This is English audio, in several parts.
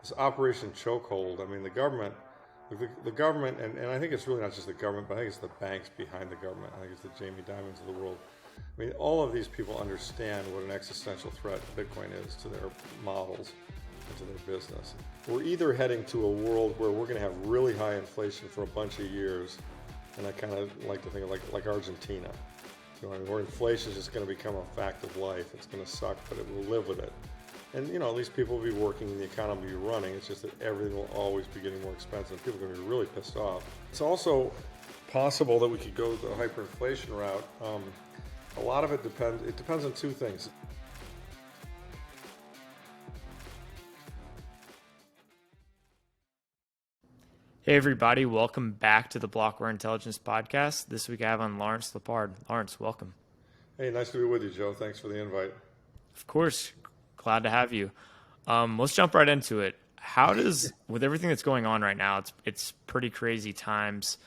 This Operation Chokehold, I mean, the government, and I think it's really not just the government, but I think it's the banks behind the government. I think it's the Jamie Dimons of the world. I mean, all of these people understand what an existential threat Bitcoin is to their models and to their business. We're either heading to a world where we're going to have really high inflation for a bunch of years, and I kind of like to think of like Argentina. I mean, where inflation is just going to become a fact of life. It's going to suck, but it will live with it. And, at least people will be working and the economy will be running. It's just that everything will always be getting more expensive. People are going to be really pissed off. It's also possible that we could go the hyperinflation route. A lot of it depends on two things. Hey everybody, welcome back to the Blockware Intelligence Podcast. This week I have on Lawrence Lepard. Lawrence, welcome. Hey, nice to be with you, Joe. Thanks for the invite. Of course, glad to have you. Let's jump right into it. How does, with everything that's going on right now, it's pretty crazy times.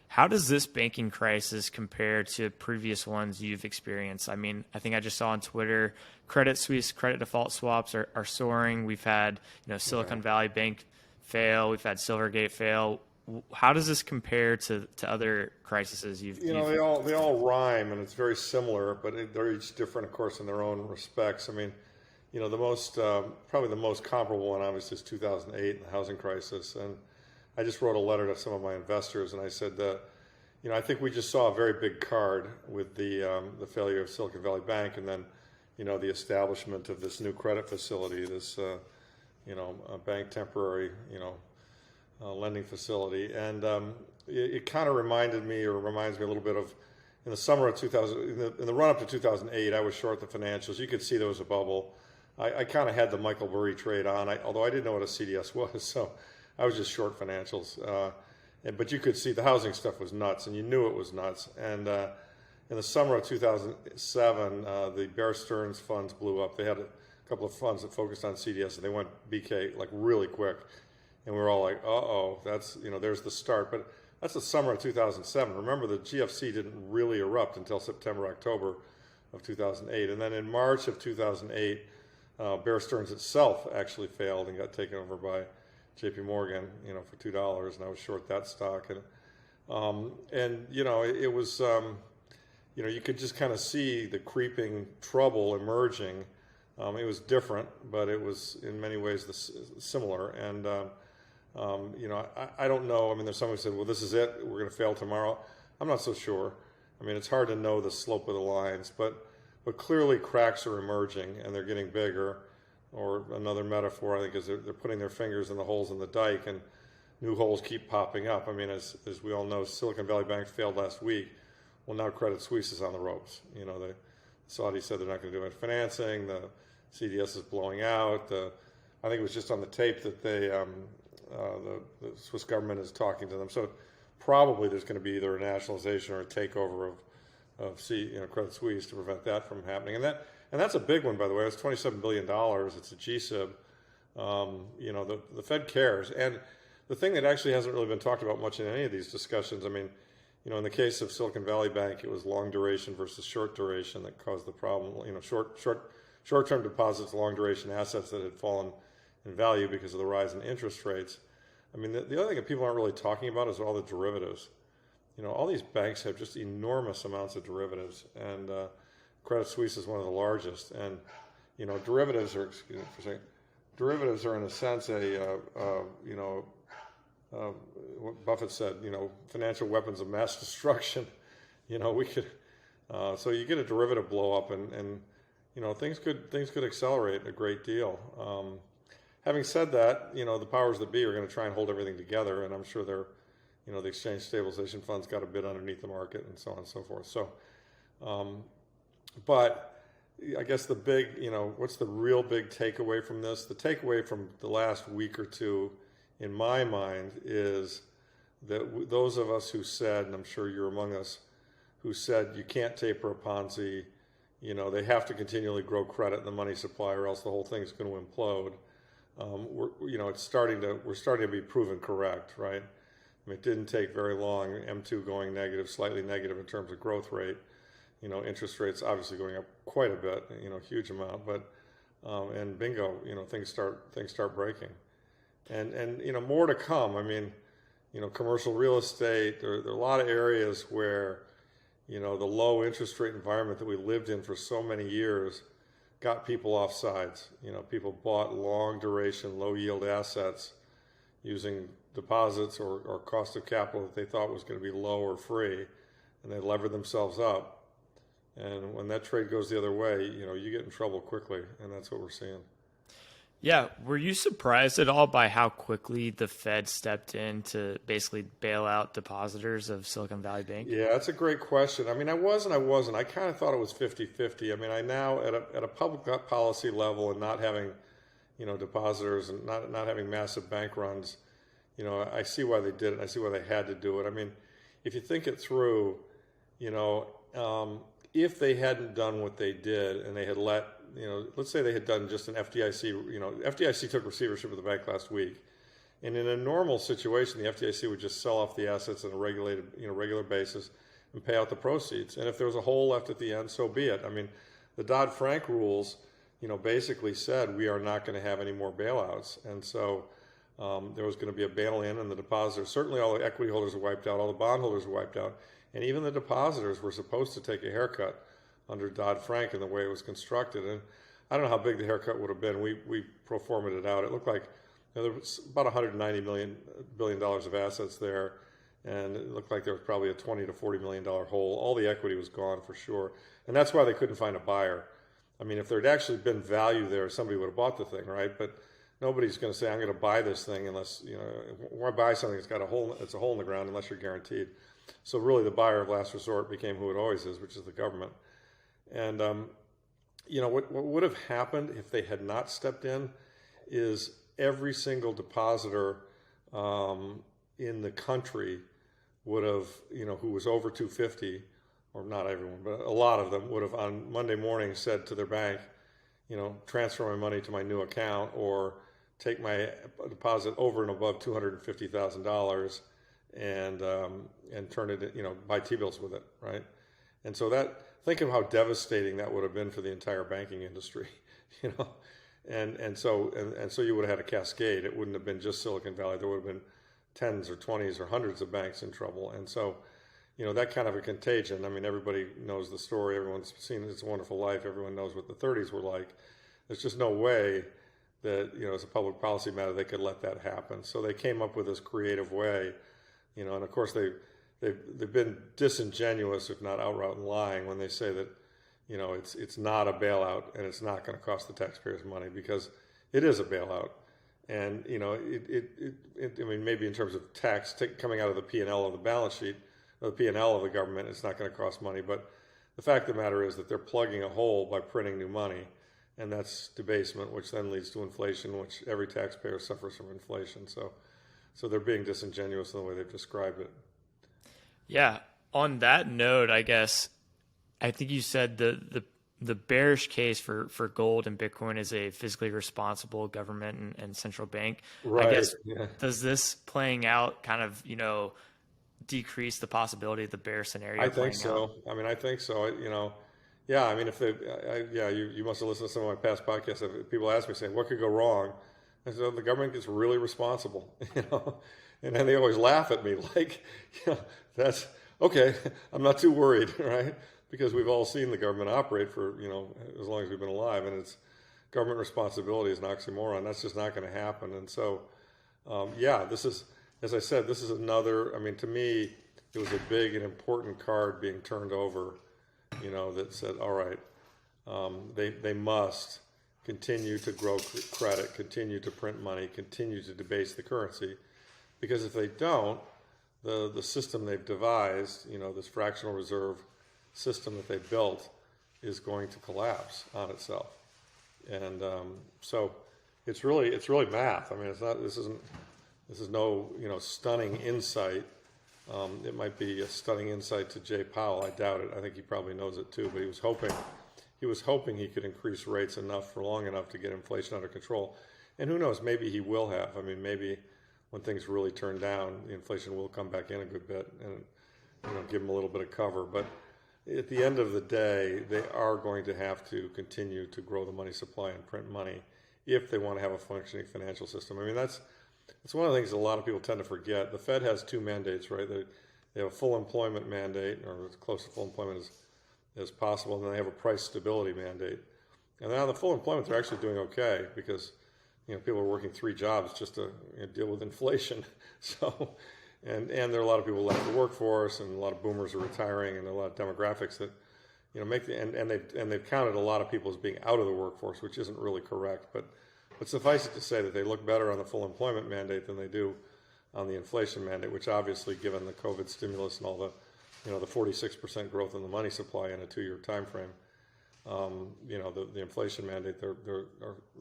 How does this banking crisis compare to previous ones you've experienced? I mean, I think I just saw on Twitter, Credit Suisse credit default swaps are soaring. We've had, Silicon Valley Bank fail. We've had Silvergate fail. How does this compare to other crises you've? They all rhyme, and it's very similar, but they're each different, of course, in their own respects. I mean, the most probably the most comparable one, obviously, is 2008 and the housing crisis. And I just wrote a letter to some of my investors, and I said that, I think we just saw a very big card with the failure of Silicon Valley Bank, and then, the establishment of this new credit facility, this a bank temporary, lending facility. And it kind of reminds me a little bit of in the summer of 2000, in the run up to 2008, I was short the financials. You could see there was a bubble. I kind of had the Michael Burry trade on, although I didn't know what a CDS was, so I was just short financials. But you could see the housing stuff was nuts, and you knew it was nuts. And in the summer of 2007, the Bear Stearns funds blew up. They had a couple of funds that focused on CDS, and they went BK like really quick. And we were all like, uh-oh, that's, there's the start. But that's the summer of 2007. Remember, the GFC didn't really erupt until September, October of 2008. And then in March of 2008, Bear Stearns itself actually failed and got taken over by JP Morgan, for $2, and I was short that stock. And it was, you could just kind of see the creeping trouble emerging. It was different, but it was in many ways similar. And, I don't know. I mean, there's someone who said, well, this is it. We're going to fail tomorrow. I'm not so sure. I mean, it's hard to know the slope of the lines, but clearly cracks are emerging and they're getting bigger. Or another metaphor, I think, is they're putting their fingers in the holes in the dike and new holes keep popping up. I mean, as we all know, Silicon Valley Bank failed last week. Well, now Credit Suisse is on the ropes. The Saudis said they're not going to do any financing. The CDS is blowing out. I think it was just on the tape that the Swiss government is talking to them. So probably there's going to be either a nationalization or a takeover of Credit Suisse to prevent that from happening. And that's a big one, by the way. It's $27 billion. It's a GSIB. The Fed cares. And the thing that actually hasn't really been talked about much in any of these discussions, I mean, in the case of Silicon Valley Bank, it was long duration versus short duration that caused the problem. Short-term deposits, long-duration assets that had fallen in value because of the rise in interest rates. I mean, the other thing that people aren't really talking about is all the derivatives. All these banks have just enormous amounts of derivatives, and Credit Suisse is one of the largest. And derivatives are, derivatives are in a sense what Buffett said. Financial weapons of mass destruction. We could. So you get a derivative blow up, and things could accelerate a great deal. Having said that, the powers that be are going to try and hold everything together, and I'm sure they're, the exchange stabilization fund's got a bid underneath the market and so on and so forth. So, but I guess the big, what's the real big takeaway from this? The takeaway from the last week or two, in my mind, is that those of us who said, and I'm sure you're among us, who said you can't taper a Ponzi, they have to continually grow credit in the money supply or else the whole thing's going to implode. We're starting to be proven correct, right? I mean, it didn't take very long. M2 going negative, slightly negative in terms of growth rate. Interest rates obviously going up quite a bit, huge amount. But and bingo, things start breaking. and more to come. I mean, commercial real estate. There are a lot of areas where the low interest rate environment that we lived in for so many years got people off sides. People bought long duration, low yield assets using deposits or cost of capital that they thought was going to be low or free, and they levered themselves up. And when that trade goes the other way, you get in trouble quickly, and that's what we're seeing. Yeah. Were you surprised at all by how quickly the Fed stepped in to basically bail out depositors of Silicon Valley Bank? Yeah, that's a great question. I mean, I wasn't. I kind of thought it was 50-50. I mean, I now, at a public policy level and not having, depositors and not having massive bank runs, I see why they did it. I see why they had to do it. I mean, if you think it through, if they hadn't done what they did and they had let, let's say they had done just an FDIC, FDIC took receivership of the bank last week. And in a normal situation, the FDIC would just sell off the assets on a regular basis and pay out the proceeds. And if there was a hole left at the end, so be it. I mean, the Dodd-Frank rules, basically said we are not going to have any more bailouts. And so there was going to be a bail-in, and the depositors, certainly all the equity holders were wiped out, all the bondholders were wiped out, and even the depositors were supposed to take a haircut under Dodd-Frank in the way it was constructed. And I don't know how big the haircut would have been. We pro-formed it out. It looked like there was about $190 billion of assets there, and it looked like there was probably a $20 to $40 million hole. All the equity was gone for sure, and that's why they couldn't find a buyer. I mean, if there had actually been value there, somebody would have bought the thing, right? But nobody's going to say, I'm going to buy this thing unless, why buy something that's got a hole in the ground unless you're guaranteed. So really the buyer of last resort became who it always is, which is the government. And, what would have happened if they had not stepped in is every single depositor in the country would have, who was over 250, or not everyone, but a lot of them would have on Monday morning said to their bank, transfer my money to my new account or take my deposit over and above $250,000 and turn it, buy T-bills with it, right? And so think of how devastating that would have been for the entire banking industry, and so you would have had a cascade. It wouldn't have been just Silicon Valley. There would have been tens or 20s or hundreds of banks in trouble. And so, that kind of a contagion. I mean, everybody knows the story. Everyone's seen It's a Wonderful Life. Everyone knows what the 30s were like. There's just no way that, as a public policy matter, they could let that happen. So they came up with this creative way, and of course they've been disingenuous, if not outright lying, when they say that, it's not a bailout and it's not going to cost the taxpayers money, because it is a bailout. And, I mean, maybe in terms of tax coming out of the P&L of the balance sheet, or the P&L of the government, it's not going to cost money. But the fact of the matter is that they're plugging a hole by printing new money, and that's debasement, which then leads to inflation, which every taxpayer suffers from inflation. So they're being disingenuous in the way they've described it. Yeah. On that note, I guess, I think you said the bearish case for gold and Bitcoin is a fiscally responsible government and central bank. Right. I guess, yeah. Does this playing out kind of, decrease the possibility of the bear scenario? I think so. I mean, I think so. Yeah. I mean, if you must have listened to some of my past podcasts. If people ask me, saying, what could go wrong? I said, the government gets really responsible, and then they always laugh at me like, that's okay. I'm not too worried, right? Because we've all seen the government operate for, as long as we've been alive, and it's government responsibility is an oxymoron. That's just not going to happen. And so, this is, as I said, this is another, I mean, to me, it was a big and important card being turned over, that said, all right, they must continue to grow credit, continue to print money, continue to debase the currency, because if they don't, the system they've devised, this fractional reserve system that they built, is going to collapse on itself. And so it's really math. I mean, this is no stunning insight. It might be a stunning insight to Jay Powell. I doubt it. I think he probably knows it too, but he was hoping he could increase rates enough for long enough to get inflation under control. And who knows, maybe he will have. I mean, maybe when things really turn down, the inflation will come back in a good bit and give him a little bit of cover. But at the end of the day, they are going to have to continue to grow the money supply and print money if they want to have a functioning financial system. I mean, it's one of the things a lot of people tend to forget. The Fed has two mandates, right? They have a full employment mandate, or as close to full employment as possible, and then they have a price stability mandate. And then on the full employment, they're actually doing okay because people are working three jobs just to deal with inflation. So, and there are a lot of people left the workforce, and a lot of boomers are retiring, and there are a lot of demographics that make the and they've counted a lot of people as being out of the workforce, which isn't really correct. But suffice it to say that they look better on the full employment mandate than they do on the inflation mandate, which obviously, given the COVID stimulus and all the 46% growth in the money supply in a 2-year time frame, the inflation mandate, they're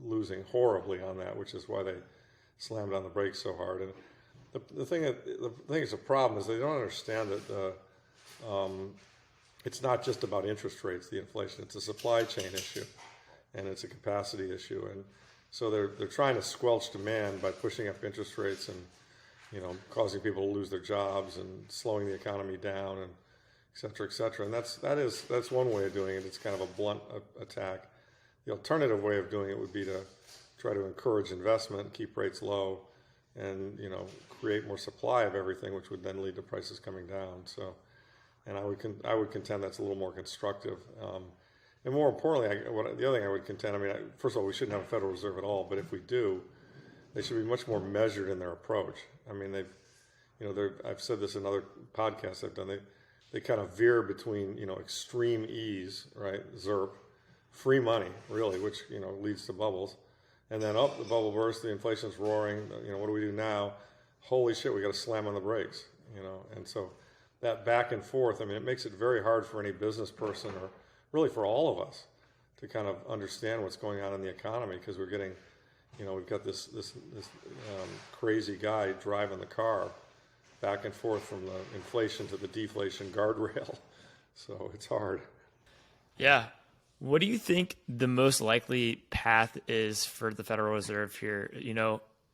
losing horribly on that, which is why they slammed on the brakes so hard. And the thing that's a problem is they don't understand that it's not just about interest rates, the inflation. It's a supply chain issue, and it's a capacity issue. And so they're trying to squelch demand by pushing up interest rates and causing people to lose their jobs and slowing the economy down, and et cetera, et cetera. And that's one way of doing it. It's kind of a blunt attack. The alternative way of doing it would be to try to encourage investment, keep rates low, and create more supply of everything, which would then lead to prices coming down. So, and I would contend that's a little more constructive. And more importantly, the other thing I would contend, first of all, we shouldn't have a Federal Reserve at all, but if we do, they should be much more measured in their approach. I've said this in other podcasts I've done. They kind of veer between, extreme ease, right, ZERP, free money, really, which, leads to bubbles, and then the bubble bursts, the inflation's roaring, what do we do now? Holy shit, we got to slam on the brakes, and so that back and forth, it makes it very hard for any business person, or really for all of us, to kind of understand what's going on in the economy, because we're getting, we've got this crazy guy driving the car back and forth from the inflation to the deflation guardrail. So it's hard. Yeah. What do you think the most likely path is for the Federal Reserve here?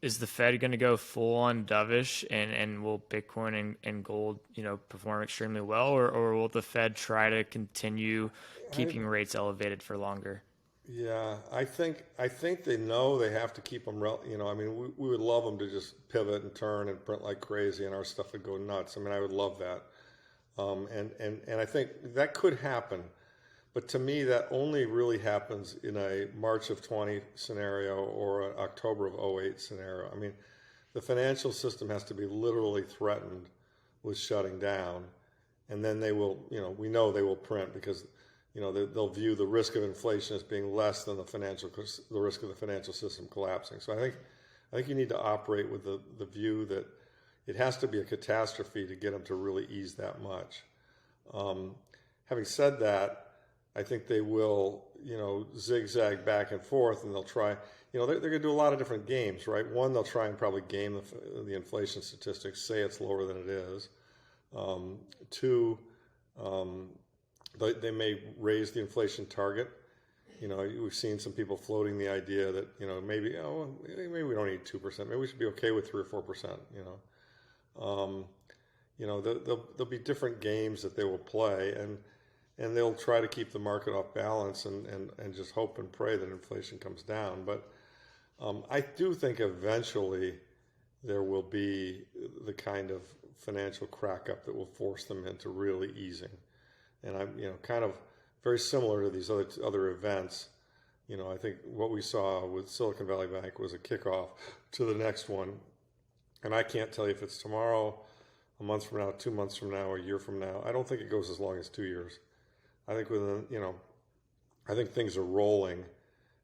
Is the Fed going to go full on dovish and will Bitcoin and gold, perform extremely well, or will the Fed try to continue keeping rates elevated for longer? Yeah, I think they know they have to keep them. We would love them to just pivot and turn and print like crazy, and our stuff would go nuts. I would love that, and I think that could happen. But to me, that only really happens in a March of 20 scenario or an October of 08 scenario. The financial system has to be literally threatened with shutting down, and then they will. We know they will print because. They'll view the risk of inflation as being less than the risk of the financial system collapsing. So I think you need to operate with the view that it has to be a catastrophe to get them to really ease that much. Having said that, I think they will, zigzag back and forth, and they'll try. They're going to do a lot of different games, right? One, they'll try and probably game the inflation statistics, say it's lower than it is. Two. They may raise the inflation target. We've seen some people floating the idea that maybe we don't need 2%. Maybe we should be okay with 3 or 4%. There'll be different games that they will play, and they'll try to keep the market off balance and just hope and pray that inflation comes down. But I do think eventually there will be the kind of financial crack up that will force them into really easing. And I'm, kind of very similar to these other events. I think what we saw with Silicon Valley Bank was a kickoff to the next one. And I can't tell you if it's tomorrow, a month from now, 2 months from now, a year from now. I don't think it goes as long as 2 years. I think I think things are rolling.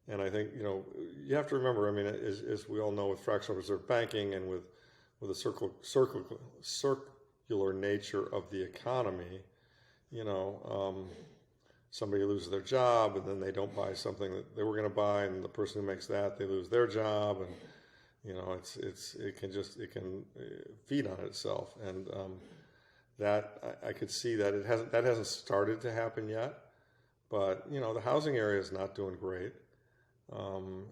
And I think, you have to remember, as we all know, with fractional reserve banking and with the circular nature of the economy, somebody loses their job and then they don't buy something that they were going to buy, and the person who makes that, they lose their job, and it can feed on itself, and that I could see that that hasn't started to happen yet, but the housing area is not doing great, and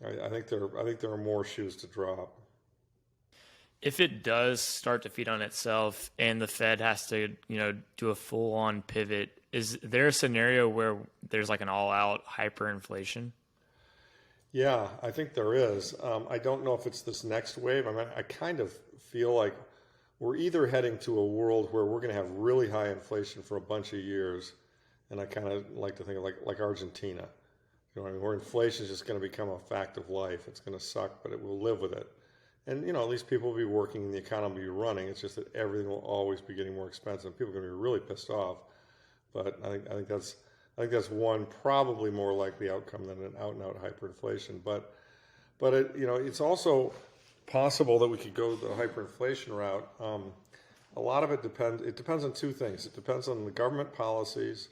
I think there are more shoes to drop. If it does start to feed on itself and the Fed has to, do a full-on pivot, is there a scenario where there's like an all-out hyperinflation? Yeah, I think there is. I don't know if it's this next wave. I mean, I kind of feel like we're either heading to a world where we're going to have really high inflation for a bunch of years, and I kind of like to think of like Argentina. You know what I mean? Where inflation is just going to become a fact of life. It's going to suck, but it will live with it. And at least people will be working and the economy will be running. It's just that everything will always be getting more expensive. People are going to be really pissed off. But I think that's one probably more likely outcome than an out and out hyperinflation. But it's also possible that we could go the hyperinflation route. A lot of it depends. It depends on two things. It depends on the government policies,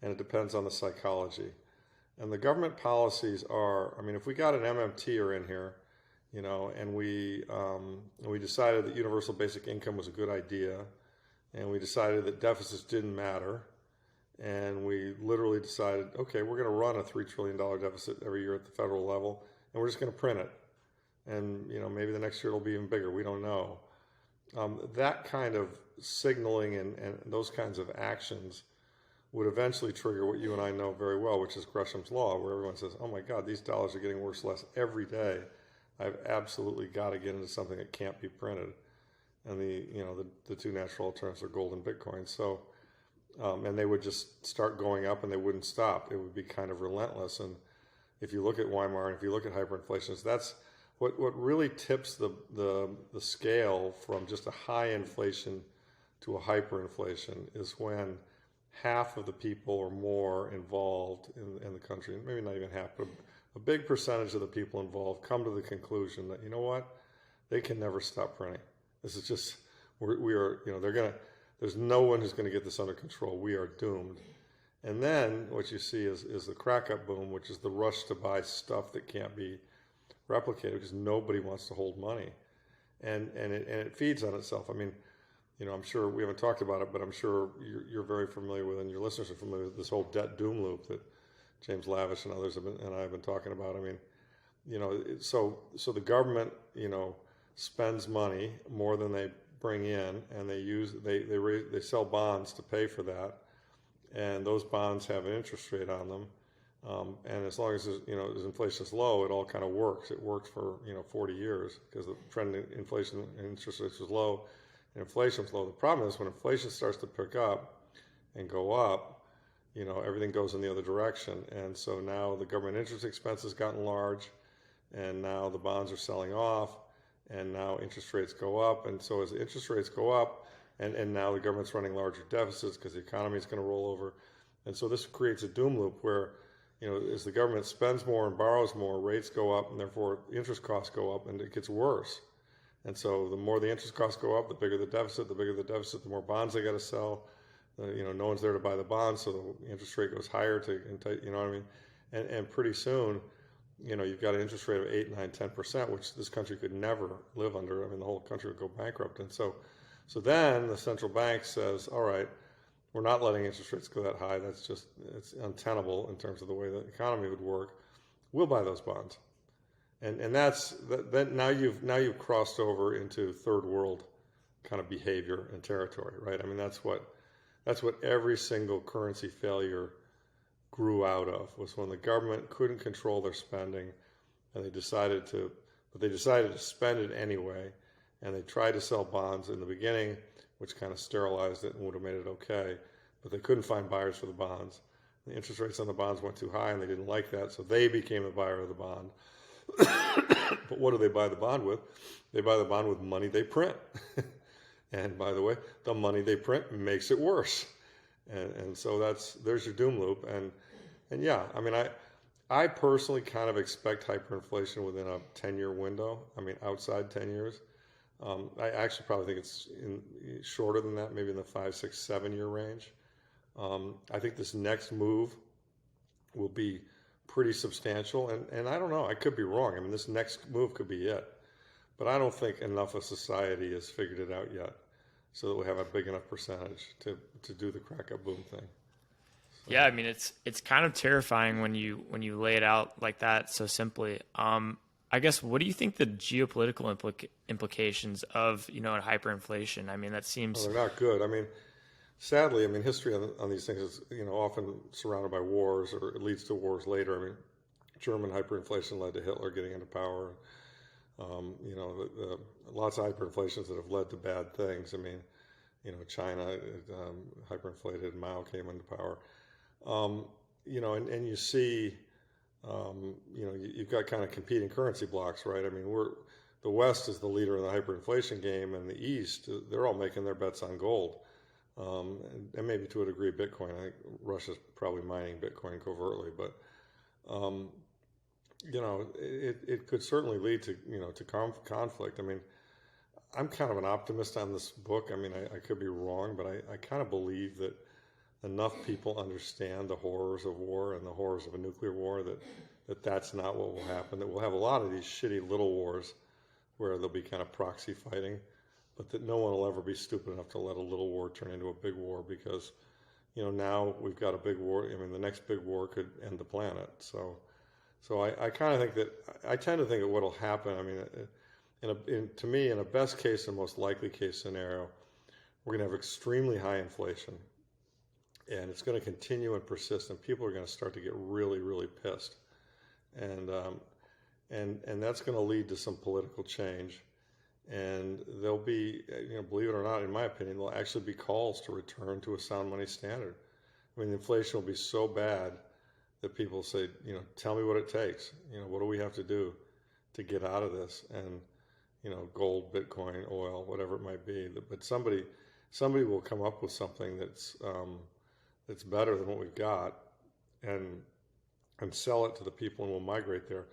and it depends on the psychology. And the government policies are, I mean, if we got an MMTer in here, and we decided that universal basic income was a good idea, and we decided that deficits didn't matter, and we literally decided, okay, we're going to run a $3 trillion deficit every year at the federal level, and we're just going to print it. And, maybe the next year it'll be even bigger. We don't know. That kind of signaling and those kinds of actions would eventually trigger what you and I know very well, which is Gresham's Law, where everyone says, oh my God, these dollars are getting worse, less every day. I've absolutely got to get into something that can't be printed. And the two natural alternatives are gold and Bitcoin. So, and they would just start going up and they wouldn't stop. It would be kind of relentless. And if you look at Weimar and if you look at hyperinflation, that's what really tips the scale from just a high inflation to a hyperinflation is when half of the people or more involved in the country, maybe not even half, but a big percentage of the people involved come to the conclusion that, you know what, they can never stop printing. This is just, we are, there's no one who's going to get this under control. We are doomed. And then what you see is the crack up boom, which is the rush to buy stuff that can't be replicated because nobody wants to hold money. And it feeds on itself. I mean, I'm sure we haven't talked about it, but I'm sure you're very familiar with, and your listeners are familiar with this whole debt doom loop that James Lavish and others and I have been talking about. I mean, so the government, spends money more than they bring in, and they sell bonds to pay for that, and those bonds have an interest rate on them, and as long as as inflation is low, it all kind of works. It worked for 40 years because the trend in inflation and interest rates was low. And inflation's low. The problem is when inflation starts to pick up and go up, everything goes in the other direction. And so now the government interest expense has gotten large, and now the bonds are selling off, and now interest rates go up. And so as the interest rates go up, and now the government's running larger deficits because the economy is going to roll over. And so this creates a doom loop where, as the government spends more and borrows more, rates go up, and therefore interest costs go up, and it gets worse. And so the more the interest costs go up, the bigger the deficit. The bigger the deficit, the more bonds they got to sell. No one's there to buy the bonds, so the interest rate goes higher you know what I mean? And pretty soon, you've got an interest rate of 8, 9, 10%, which this country could never live under. I mean, the whole country would go bankrupt. And so then the central bank says, all right, we're not letting interest rates go that high. It's untenable in terms of the way the economy would work. We'll buy those bonds. And now you've crossed over into third world kind of behavior and territory, right? I mean, that's what every single currency failure grew out of, was when the government couldn't control their spending, and they decided to spend it anyway, and they tried to sell bonds in the beginning, which kind of sterilized it and would have made it okay, but they couldn't find buyers for the bonds. The interest rates on the bonds went too high, and they didn't like that, so they became the buyer of the bond. But what do they buy the bond with? They buy the bond with money they print. And by the way, the money they print makes it worse. And so there's your doom loop. And yeah, I mean, I personally kind of expect hyperinflation within a 10-year window. I mean, outside 10 years. I actually probably think it's shorter than that, maybe in the 5, 6, 7-year range. I think this next move will be pretty substantial, and I don't know, I could be wrong. I mean, this next move could be it, but I don't think enough of society has figured it out yet, so that we have a big enough percentage to do the crack up boom thing. So. Yeah, I mean, it's kind of terrifying when you lay it out like that so simply. I guess, what do you think the geopolitical implications of hyperinflation? I mean, that seems they're not good. I mean, sadly, history on these things is often surrounded by wars, or it leads to wars later. I mean, German hyperinflation led to Hitler getting into power. Lots of hyperinflations that have led to bad things. I mean, China hyperinflated, Mao came into power. And you see, you've got kind of competing currency blocks, right? I mean, the West is the leader in the hyperinflation game, and the East, they're all making their bets on gold. And maybe to a degree Bitcoin. I think Russia's probably mining Bitcoin covertly, but it could certainly lead to conflict. I mean, I'm kind of an optimist on this book. I mean, I could be wrong, but I kind of believe that enough people understand the horrors of war and the horrors of a nuclear war that's not what will happen. That we'll have a lot of these shitty little wars where there'll be kind of proxy fighting, but that no one will ever be stupid enough to let a little war turn into a big war, because now we've got a big war. I mean, the next big war could end the planet. So I kind of think that, I tend to think that what'll happen, I mean, to me, in a best case and most likely case scenario, we're going to have extremely high inflation, and it's going to continue and persist, and people are going to start to get really, really pissed, and that's going to lead to some political change, and there'll be, believe it or not, in my opinion, there'll actually be calls to return to a sound money standard. I mean, inflation will be so bad that people say, tell me what it takes. What do we have to do to get out of this? And gold, Bitcoin, oil, whatever it might be. But somebody will come up with something that's better than what we've got, and sell it to the people, and we'll migrate there.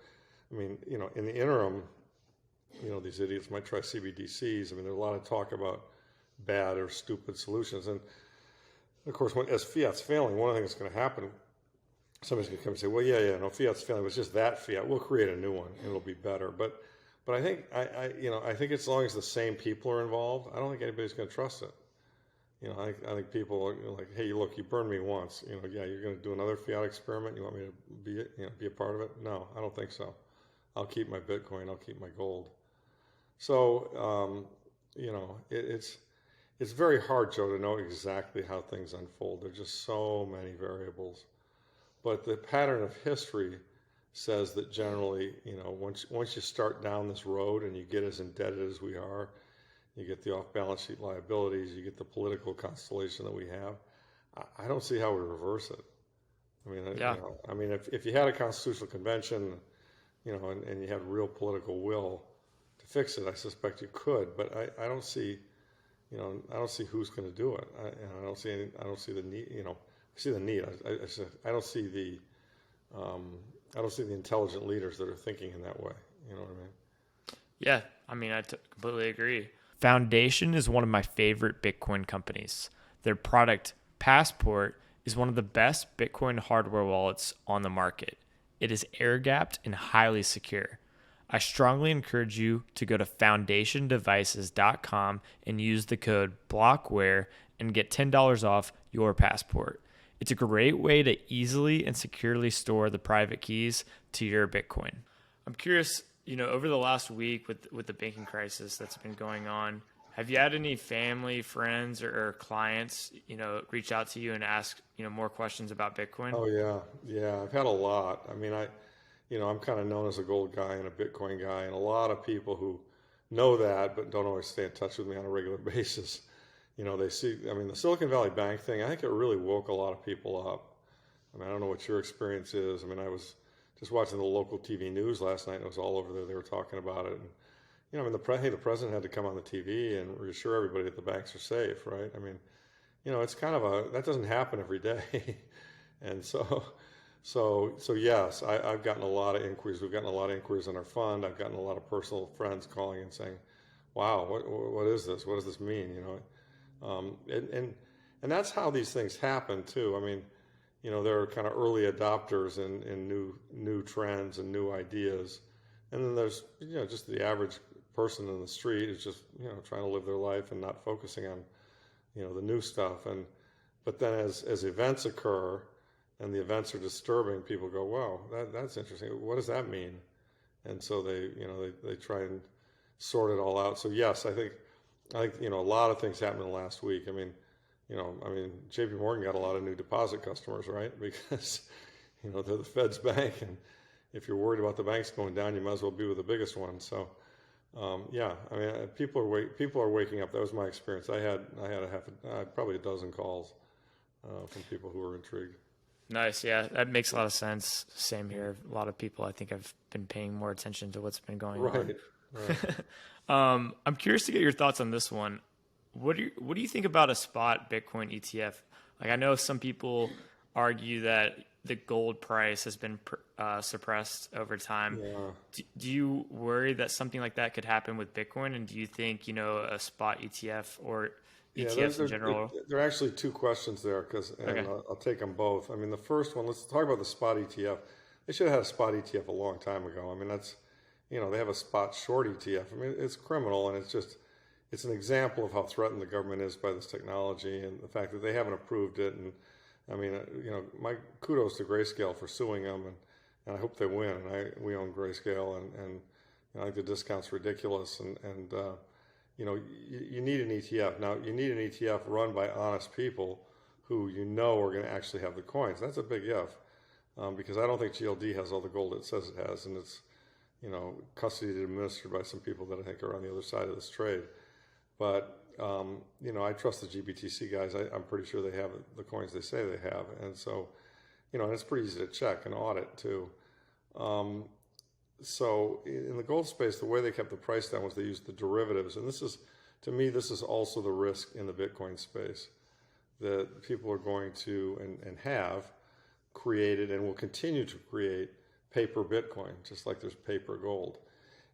I mean, in the interim, these idiots might try CBDCs. I mean, there's a lot of talk about bad or stupid solutions, and of course, as fiat's failing, one of the things that's going to happen, somebody's going to come and say, well, no, fiat's failing. It was just that fiat. We'll create a new one, and it'll be better. But I think I think as long as the same people are involved, I don't think anybody's going to trust it. I think people are like, hey, look, you burned me once. You're going to do another fiat experiment. You want me to be a part of it? No, I don't think so. I'll keep my Bitcoin. I'll keep my gold. So it's very hard, Joe, to know exactly how things unfold. There's just so many variables. But the pattern of history says that generally, once you start down this road and you get as indebted as we are, you get the off-balance sheet liabilities, you get the political constellation that we have, I don't see how we reverse it. I mean, Yeah. If you had a constitutional convention, and you had real political will to fix it, I suspect you could. But I don't see, I don't see who's going to do it. I don't see the need. I see the need. I don't see the intelligent leaders that are thinking in that way. You know what I mean? Yeah, I completely agree. Foundation is one of my favorite Bitcoin companies. Their product, Passport, is one of the best Bitcoin hardware wallets on the market. It is air-gapped and highly secure. I strongly encourage you to go to foundationdevices.com and use the code BLOCKWARE and get $10 off your Passport. It's a great way to easily and securely store the private keys to your Bitcoin. I'm curious, over the last week with the banking crisis that's been going on, have you had any family, friends, or clients, reach out to you and ask, more questions about Bitcoin? Oh yeah, I've had a lot. I mean, I'm kind of known as a gold guy and a Bitcoin guy, and a lot of people who know that but don't always stay in touch with me on a regular basis. They see, the Silicon Valley Bank thing, I think it really woke a lot of people up. I don't know what your experience is. I was just watching the local TV news last night, and it was all over there. They were talking about it. And, the president had to come on the TV and reassure everybody that the banks are safe, right? It's kind of that doesn't happen every day. And so yes, I've gotten a lot of inquiries. We've gotten a lot of inquiries on our fund. I've gotten a lot of personal friends calling and saying, wow, what is this? What does this mean? And that's how these things happen too. There are kind of early adopters in new trends and new ideas. And then there's, just the average person in the street is just, trying to live their life and not focusing on, the new stuff. But then as events occur and the events are disturbing, people go, wow, that's interesting. What does that mean? And so they try and sort it all out. So yes, I think, a lot of things happened in the last week. JP Morgan got a lot of new deposit customers, right? Because, they're the Fed's bank, if you're worried about the banks going down, you might as well be with the biggest one. So, yeah, I mean, people are waking up. That was my experience. I had probably a dozen calls from people who were intrigued. Nice. Yeah, that makes a lot of sense. Same here. A lot of people, I think, have been paying more attention to what's been going on. Right. I'm curious to get your thoughts on this one. What do you think about a spot Bitcoin ETF? Like, I know some people argue that the gold price has been suppressed over time. Yeah. Do you worry that something like that could happen with Bitcoin? And do you think, a spot ETF or ETFs in general? There are actually two questions there, Okay. I'll take them both. I mean, the first one, let's talk about the spot ETF. They should have had a spot ETF a long time ago. I mean, they have a spot short ETF. I mean, it's criminal, and it's an example of how threatened the government is by this technology and the fact that they haven't approved it. And I mean, my kudos to Grayscale for suing them, and I hope they win. And we own Grayscale, and I think the discount's ridiculous. And you need an ETF. Now, you need an ETF run by honest people who are going to actually have the coins. That's a big if, because I don't think GLD has all the gold it says it has, and it's custodied and administered by some people that I think are on the other side of this trade. But I trust the GBTC guys. I'm pretty sure they have the coins they say they have, and so and it's pretty easy to check and audit too. So in the gold space, the way they kept the price down was they used the derivatives, and this is also the risk in the Bitcoin space, that people are going to and have created and will continue to create paper Bitcoin, just like there's paper gold.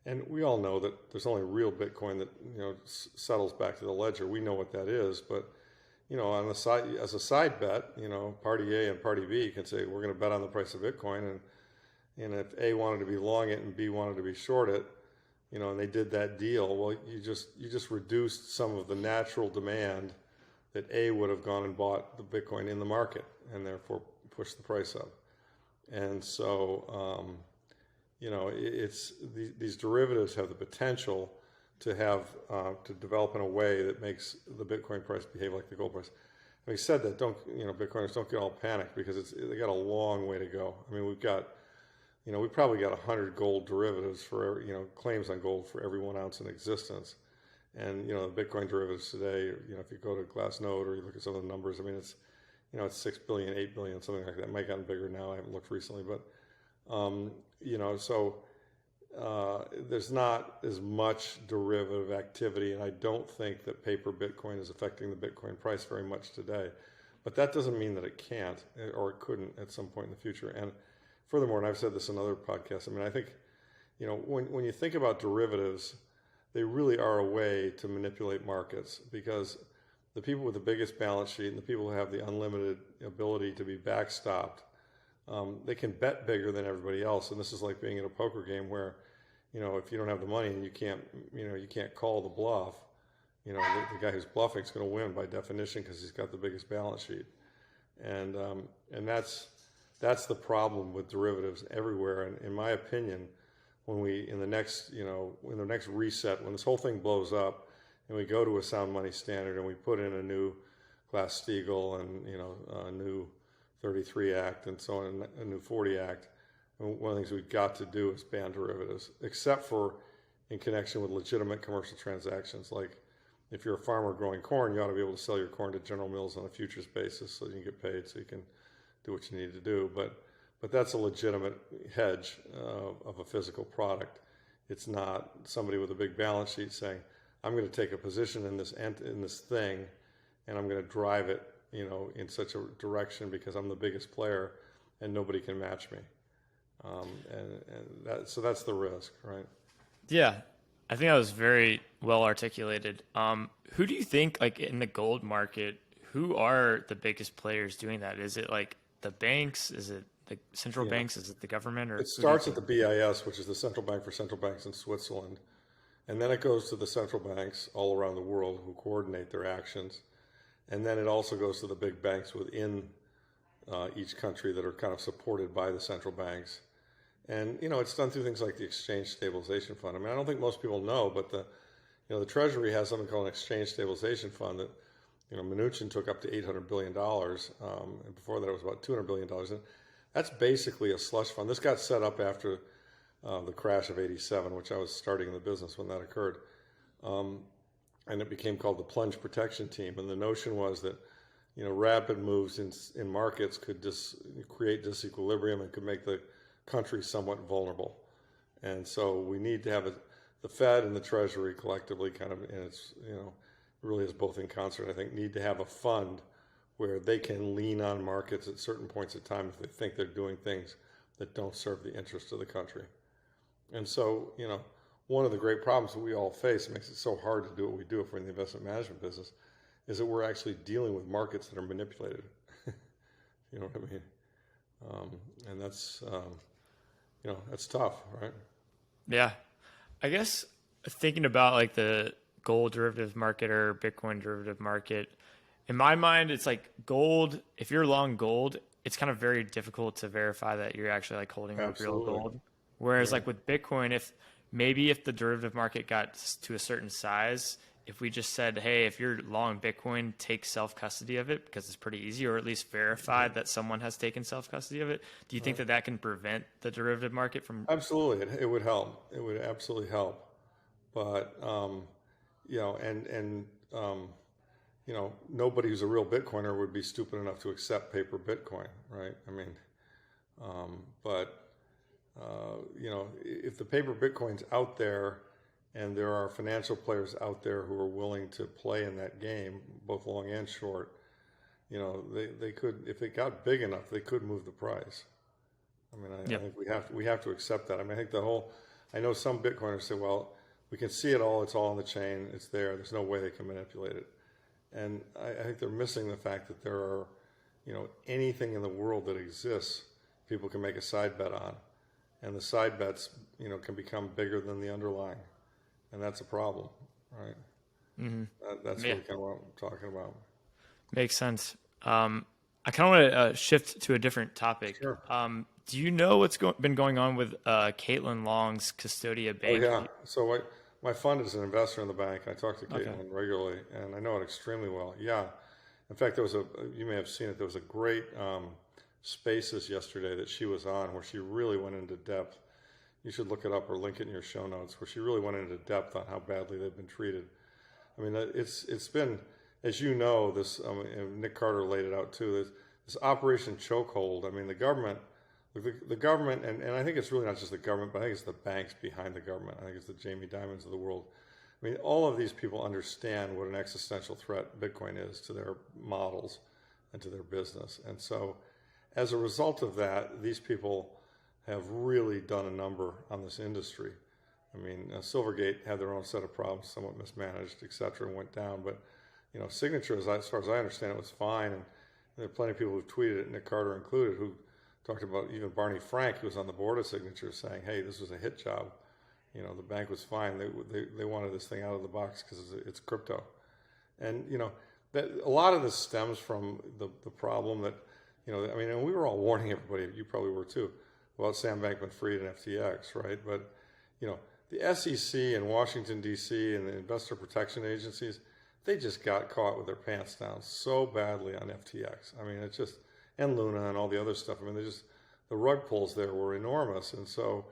And we all know that there's only real Bitcoin that settles back to the ledger. We know what that is, but on the side, as a side bet, party A and party B can say we're going to bet on the price of Bitcoin, and if A wanted to be long it and B wanted to be short it, and they did that deal, well, you just reduced some of the natural demand that A would have gone and bought the Bitcoin in the market, and therefore pushed the price up. And so, these derivatives have the potential to develop in a way that makes the Bitcoin price behave like the gold price. Having said that, Bitcoiners don't get all panicked, because they got a long way to go. I mean, we probably got 100 gold derivatives for claims on gold for every 1 ounce in existence. And the Bitcoin derivatives today, if you go to Glassnode or you look at some of the numbers, I mean, it's 6 billion, 8 billion, something like that. It might have gotten bigger now. I haven't looked recently, but there's not as much derivative activity, and I don't think that paper Bitcoin is affecting the Bitcoin price very much today. But that doesn't mean that it can't or it couldn't at some point in the future. And furthermore, and I've said this in other podcasts, I mean, I think when you think about derivatives, they really are a way to manipulate markets, because the people with the biggest balance sheet and the people who have the unlimited ability to be backstopped, they can bet bigger than everybody else. And this is like being in a poker game where, if you don't have the money and you can't call the bluff, the guy who's bluffing is going to win by definition, because he's got the biggest balance sheet. And that's the problem with derivatives everywhere. And in my opinion, when in the next reset, when this whole thing blows up and we go to a sound money standard and we put in a new Glass-Steagall and a new 33 Act and so on, a new 40 Act, and one of the things we've got to do is ban derivatives, except for in connection with legitimate commercial transactions. Like if you're a farmer growing corn, you ought to be able to sell your corn to General Mills on a futures basis so you can get paid, so you can do what you need to do. But that's a legitimate hedge of a physical product. It's not somebody with a big balance sheet saying, I'm going to take a position in this thing, and I'm going to drive it, in such a direction because I'm the biggest player and nobody can match me. So that's the risk, right? Yeah, I think that was very well articulated. Who do you think, like in the gold market, who are the biggest players doing that? Is it like the banks? Is it the central banks? Is it the government? Or it starts at the BIS, which is the central bank for central banks in Switzerland. And then it goes to the central banks all around the world who coordinate their actions. And then it also goes to the big banks within each country that are kind of supported by the central banks. And, it's done through things like the Exchange Stabilization Fund. I mean, I don't think most people know, but the Treasury has something called an Exchange Stabilization Fund that, Mnuchin took up to $800 billion. And before that, it was about $200 billion. And That's basically a slush fund. This got set up after the crash of '87, which I was starting in the business when that occurred. And it became called the Plunge Protection Team. And the notion was that, rapid moves in markets could create disequilibrium and could make the country somewhat vulnerable. And so we need to have the Fed and the Treasury collectively kind of, and it's, really is both in concert, I think, need to have a fund where they can lean on markets at certain points in time if they think they're doing things that don't serve the interest of the country. And so, one of the great problems that we all face, makes it so hard to do what we do if we're in the investment management business, is that we're actually dealing with markets that are manipulated. You know what I mean? And that's, that's tough, right? Yeah. I guess thinking about like the gold derivative market or Bitcoin derivative market, in my mind, it's like gold. If you're long gold, it's kind of very difficult to verify that you're actually like holding like real gold. Whereas like with Bitcoin, if the derivative market got to a certain size, if we just said, hey, if you're long Bitcoin, take self-custody of it because it's pretty easy, or at least verify that someone has taken self-custody of it. Do you think that can prevent the derivative market from? Absolutely. It would help. It would absolutely help. But, nobody who's a real Bitcoiner would be stupid enough to accept paper Bitcoin, right? I mean, if the paper Bitcoin's out there and there are financial players out there who are willing to play in that game, both long and short, they could, if it got big enough, they could move the price. I mean, I think we have to accept that. I mean, I think I know some Bitcoiners say, well, we can see it all, it's all on the chain, it's there's no way they can manipulate it. And I think they're missing the fact that there are, anything in the world that exists, people can make a side bet on. And the side bets, can become bigger than the underlying. And that's a problem, right? Mm-hmm. That's really kind of what I'm talking about. Makes sense. I kind of want to shift to a different topic. Sure. Do you know what's been going on with Caitlin Long's Custodia bank? Oh, yeah. So my fund is an investor in the bank. I talk to Caitlin regularly, and I know it extremely well. Yeah. In fact, you may have seen it, there was a great Spaces yesterday that she was on where she really went into depth. You should look it up or link it in your show notes, where she really went into depth on how badly they've been treated. I mean, it's been, as you know, this, and Nick Carter laid it out too, this Operation Chokehold. I mean, the government, and I think it's really not just the government, but I think it's the banks behind the government. I think it's the Jamie Dimons of the world. I mean, all of these people understand what an existential threat Bitcoin is to their models and to their business. And so as a result of that, these people have really done a number on this industry. I mean, Silvergate had their own set of problems, somewhat mismanaged, et cetera, and went down. But, Signature, as far as I understand it, was fine. And there are plenty of people who've tweeted it, Nick Carter included, who talked about even Barney Frank, who was on the board of Signature, saying, hey, this was a hit job. The bank was fine. They wanted this thing out of the box because it's crypto. And, that a lot of this stems from the problem that, and we were all warning everybody, you probably were too, about Sam Bankman-Fried and FTX, right? But, the SEC and Washington, D.C. and the investor protection agencies, they just got caught with their pants down so badly on FTX. I mean, it's just, and Luna and all the other stuff. I mean, the rug pulls there were enormous. And so,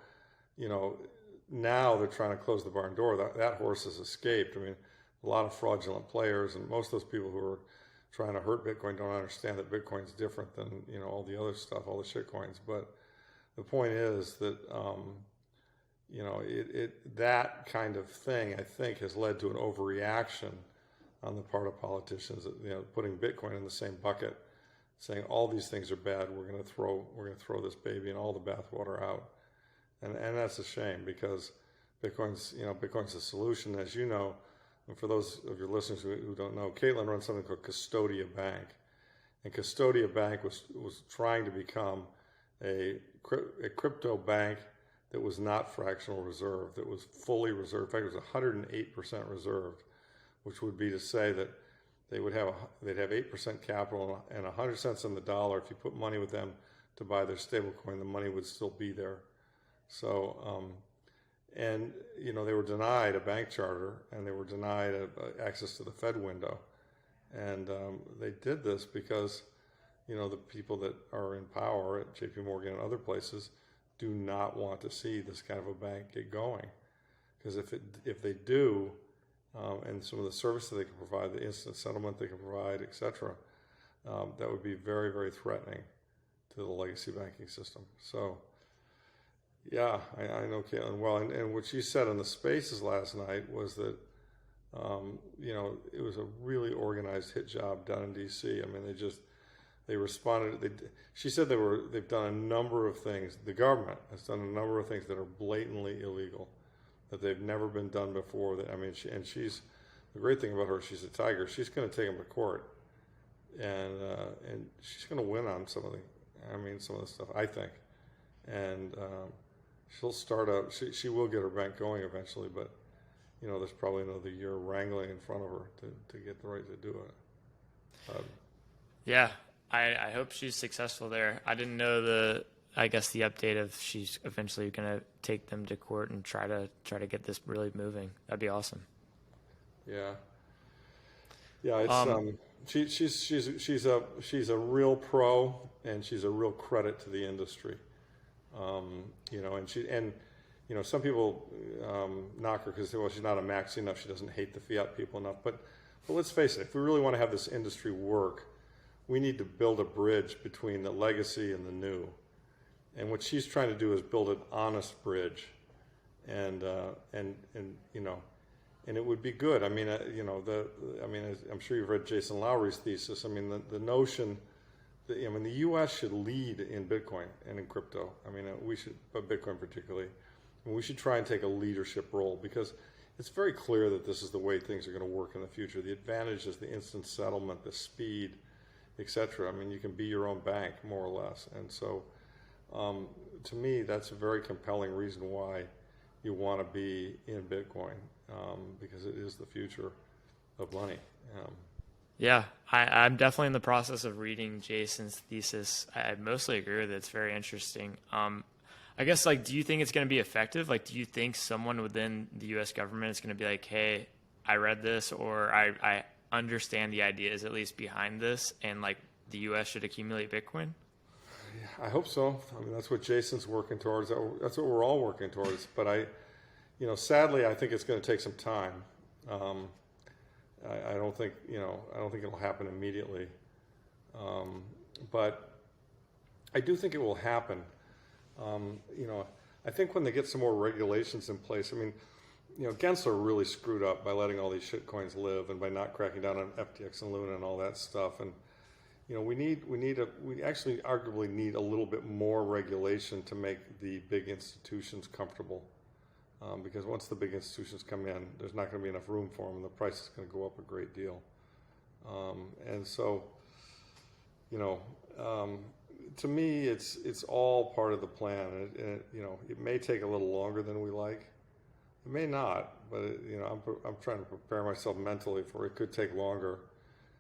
now they're trying to close the barn door. That horse has escaped. I mean, a lot of fraudulent players, and most of those people who are trying to hurt Bitcoin don't understand that Bitcoin's different than, all the other stuff, all the shit coins. But the point is that, that kind of thing, I think, has led to an overreaction on the part of politicians, putting Bitcoin in the same bucket, saying all these things are bad. We're going to throw this baby and all the bathwater out. And that's a shame, because Bitcoin's a solution, as you know. And for those of your listeners who don't know, Caitlin runs something called Custodia Bank. And Custodia Bank was trying to become a crypto bank that was not fractional reserve, that was fully reserved. In fact, it was 108% reserved, which would be to say that they'd have 8% capital and 100 cents on the dollar. If you put money with them to buy their stable coin, the money would still be there. So, they were denied a bank charter, and they were denied access to the Fed window. And they did this because, the people that are in power at JP Morgan and other places do not want to see this kind of a bank get going. Because if they do, and some of the services they can provide, the instant settlement they can provide, et cetera, that would be very, very threatening to the legacy banking system. So, yeah, I know Caitlin well. And what she said on the Spaces last night was that, it was a really organized hit job done in D.C. I mean, they responded. She said they've done a number of things. The government has done a number of things that are blatantly illegal, that they've never been done before. She's the great thing about her. She's a tiger. She's going to take them to court, and she's going to win on some of the stuff, I think. And she'll start up. She will get her bank going eventually, but there's probably another year wrangling in front of her to get the right to do it. Yeah, I hope she's successful there. I didn't know the update of she's eventually going to take them to court and try to get this really moving. That'd be awesome. Yeah. It's she's a real pro, and she's a real credit to the industry. Some people knock her because she's not a maxi enough. She doesn't hate the fiat people enough. But let's face it, if we really want to have this industry work, we need to build a bridge between the legacy and the new. And what she's trying to do is build an honest bridge, and it would be good. I mean, I'm sure you've read Jason Lowery's thesis. I mean, the notion that, the U.S. should lead in Bitcoin and in crypto. I mean, we should, but Bitcoin particularly, and we should try and take a leadership role, because it's very clear that this is the way things are going to work in the future. The advantage is the instant settlement, the speed, etc. I mean, you can be your own bank, more or less. And so, to me, that's a very compelling reason why you want to be in Bitcoin, because it is the future of money. Yeah, I'm definitely in the process of reading Jason's thesis. I mostly agree with it. It's very interesting. I guess, do you think it's going to be effective? Do you think someone within the U.S. government is going to be like, hey, I read this, or I understand the ideas at least behind this, and the U.S. should accumulate Bitcoin? Yeah, I hope so. I mean, that's what Jason's working towards. That's what we're all working towards. But sadly, I think it's going to take some time. I don't think it'll happen immediately. But I do think it will happen. I think when they get some more regulations in place, I mean, Gensler really screwed up by letting all these shit coins live and by not cracking down on FTX and Luna and all that stuff. And we actually arguably need a little bit more regulation to make the big institutions comfortable. Because once the big institutions come in, there's not going to be enough room for them, and the price is going to go up a great deal. And so, to me, it's all part of the plan. And it may take a little longer than we like. It may not, but I'm trying to prepare myself mentally for it could take longer,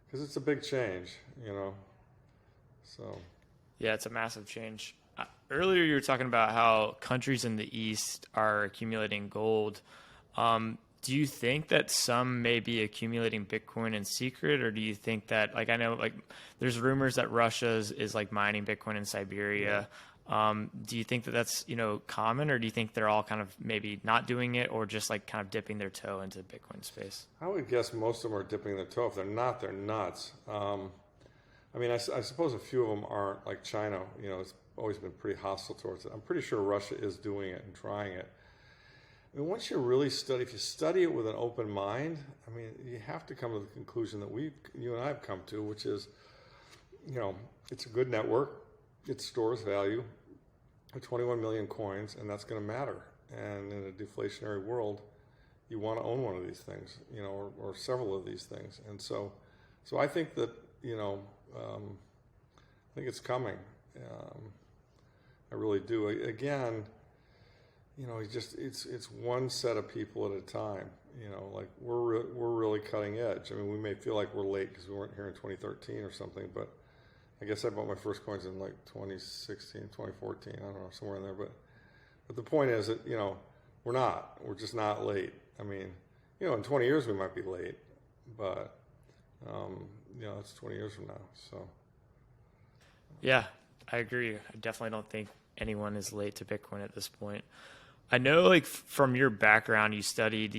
because it's a big change. So. Yeah, it's a massive change. Earlier, you were talking about how countries in the East are accumulating gold. Do you think that some may be accumulating Bitcoin in secret, or do you think that, I know, there's rumors that Russia is mining Bitcoin in Siberia. Yeah. Do you think that that's, common, or do you think they're all kind of maybe not doing it, or just kind of dipping their toe into Bitcoin space? I would guess most of them are dipping their toe. If they're not, they're nuts. I suppose a few of them aren't, like China, it's always been pretty hostile towards it. I'm pretty sure Russia is doing it and trying it. I mean, once you really if you study it with an open mind, you have to come to the conclusion that you and I have come to, which is, it's a good network. It stores value, 21 million coins, and that's going to matter. And in a deflationary world, you want to own one of these things, or several of these things. And so I think that, I think it's coming. I really do. Again, it's one set of people at a time. We're really cutting edge. We may feel like we're late because we weren't here in 2013 or something, but I guess I bought my first coins in 2016, 2014. I don't know, somewhere in there. But the point is that we're not. We're just not late. In 20 years we might be late, but that's 20 years from now. So. Yeah, I agree. I definitely don't think anyone is late to Bitcoin at this point. I know, like, from your background, you studied,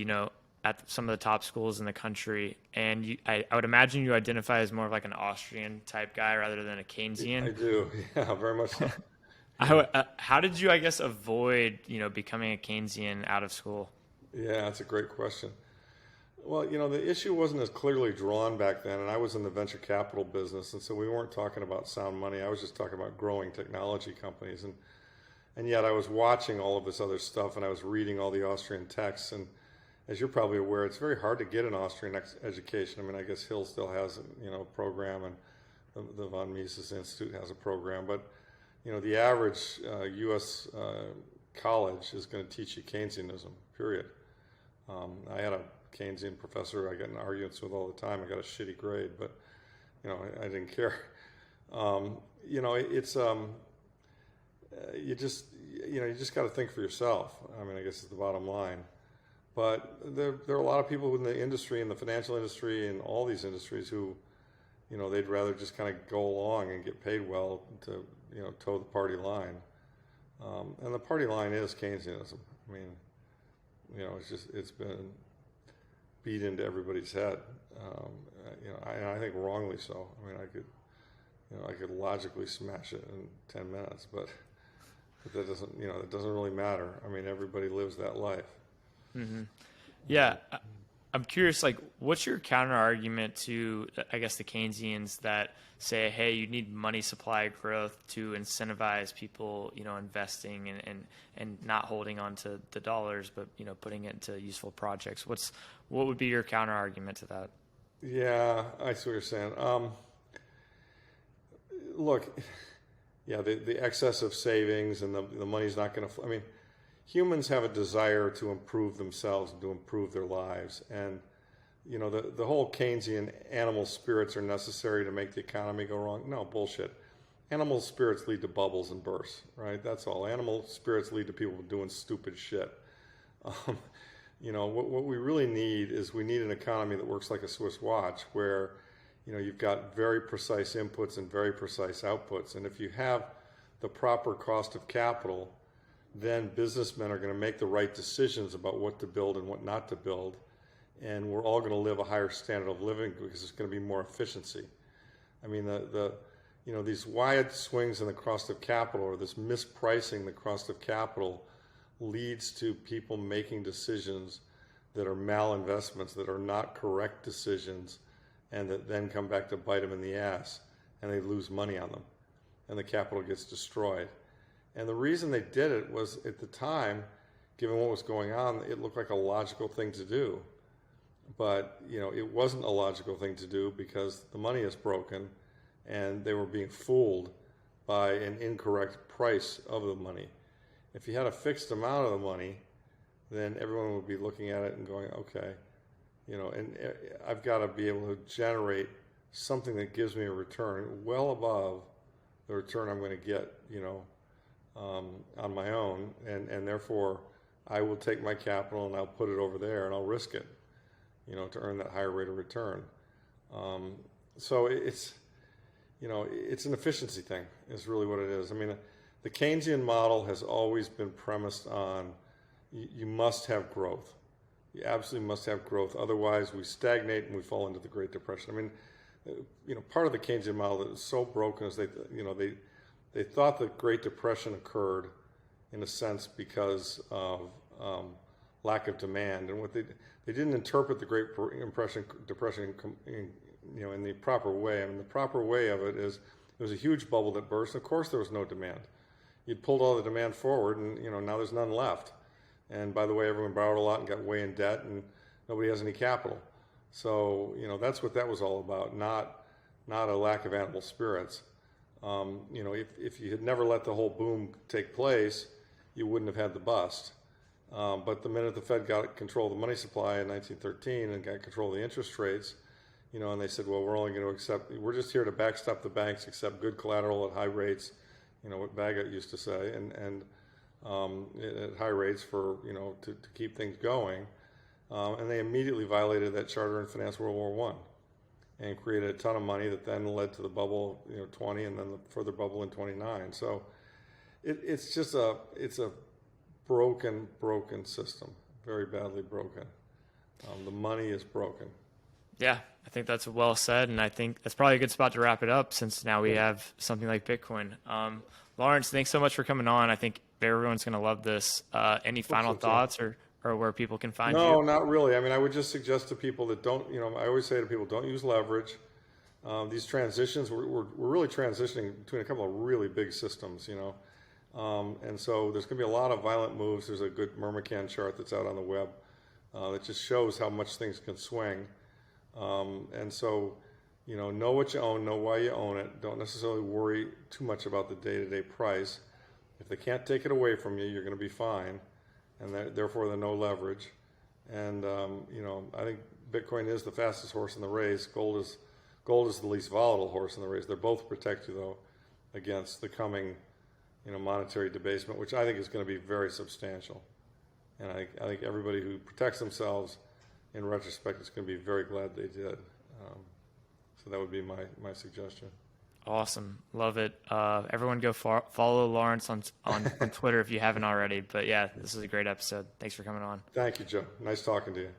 at some of the top schools in the country, and I would imagine you identify as more of like an Austrian type guy rather than a I Keynesian. do, yeah, very much so. Yeah, How did you, I guess, avoid, becoming a Keynesian out of school? yeah, that's a great question. Well, the issue wasn't as clearly drawn back then, and I was in the venture capital business, and so we weren't talking about sound money. I was just talking about growing technology companies, and yet I was watching all of this other stuff, and I was reading all the Austrian texts, and as you're probably aware, it's very hard to get an Austrian education. I mean, I guess Hill still has, a program, and the von Mises Institute has a program, but the average U.S. College is going to teach you Keynesianism. Period. I had a Keynesian professor I got in arguments with all the time. I got a shitty grade, but I didn't care. It's you just got to think for yourself. I mean, I guess it's the bottom line. But there are a lot of people in the industry, in the financial industry, and all these industries who, they'd rather just kind of go along and get paid well to, toe the party line. And the party line is Keynesianism. I mean, it's been beat into everybody's head. I think wrongly so. I mean, I could logically smash it in 10 minutes, but that doesn't, it doesn't really matter. I mean, everybody lives that life. Hmm. Yeah, I'm curious, like, what's your counter argument to, I guess, the Keynesians that say, hey, you need money supply growth to incentivize people, investing and not holding on to the dollars, but, putting it into useful projects. What would be your counter argument to that? Yeah, I see what you're saying. Look, yeah, the excess of savings and the money's not going to, I mean, humans have a desire to improve themselves and to improve their lives. And, the whole Keynesian animal spirits are necessary to make the economy go wrong. No, bullshit. Animal spirits lead to bubbles and bursts, right? That's all. Animal spirits lead to people doing stupid shit. What we really need is we need an economy that works like a Swiss watch where, you've got very precise inputs and very precise outputs. And if you have the proper cost of capital, then businessmen are going to make the right decisions about what to build and what not to build. And we're all going to live a higher standard of living because there's going to be more efficiency. I mean, these wide swings in the cost of capital, or this mispricing the cost of capital, leads to people making decisions that are malinvestments, that are not correct decisions, and that then come back to bite them in the ass, and they lose money on them, and the capital gets destroyed. And the reason they did it was, at the time, given what was going on, it looked like a logical thing to do. But, it wasn't a logical thing to do because the money is broken and they were being fooled by an incorrect price of the money. If you had a fixed amount of the money, then everyone would be looking at it and going, okay, and I've got to be able to generate something that gives me a return well above the return I'm going to get, on my own, and therefore I will take my capital and I'll put it over there and I'll risk it, to earn that higher rate of return. So it's an efficiency thing is really what it is. I mean, the Keynesian model has always been premised on you must have growth. You absolutely must have growth. Otherwise, we stagnate and we fall into the Great Depression. I mean, part of the Keynesian model that is so broken is they thought the Great Depression occurred in a sense because of lack of demand, and what they didn't interpret the Great Depression in the proper way. I mean, the proper way of it is there was a huge bubble that burst. Of course, there was no demand. You'd pulled all the demand forward, and now there's none left. And by the way, everyone borrowed a lot and got way in debt, and nobody has any capital. So that's what that was all about, not a lack of animal spirits. If you had never let the whole boom take place, you wouldn't have had the bust. But the minute the Fed got control of the money supply in 1913 and got control of the interest rates, and they said, well, we're just here to backstop the banks, accept good collateral at high rates, what Bagot used to say, and at high rates for, to keep things going. And they immediately violated that charter and financed World War I. and created a ton of money that then led to the bubble, 20, and then the further bubble in 29. So it's just it's a broken system, very badly broken. The money is broken. Yeah, I think that's well said, and I think that's probably a good spot to wrap it up since now we have something like Bitcoin. Lawrence, thanks so much for coming on. I think everyone's going to love this. Any final thoughts or where people can find you? No, not really. I mean, I would just suggest to people that don't, I always say to people, don't use leverage. These transitions, we're really transitioning between a couple of really big systems, and so there's going to be a lot of violent moves. There's a good Murmachan chart that's out on the web that just shows how much things can swing. And so, know what you own, know why you own it. Don't necessarily worry too much about the day-to-day price. If they can't take it away from you, you're going to be fine, and therefore the no leverage. And I think Bitcoin is the fastest horse in the race. Gold is the least volatile horse in the race. They're both protect you though against the coming, monetary debasement, which I think is going to be very substantial. And I think everybody who protects themselves, in retrospect, is going to be very glad they did. So that would be my suggestion. Awesome. Love it. Everyone go follow Lawrence on Twitter if you haven't already. But yeah, this is a great episode. Thanks for coming on. Thank you, Joe. Nice talking to you.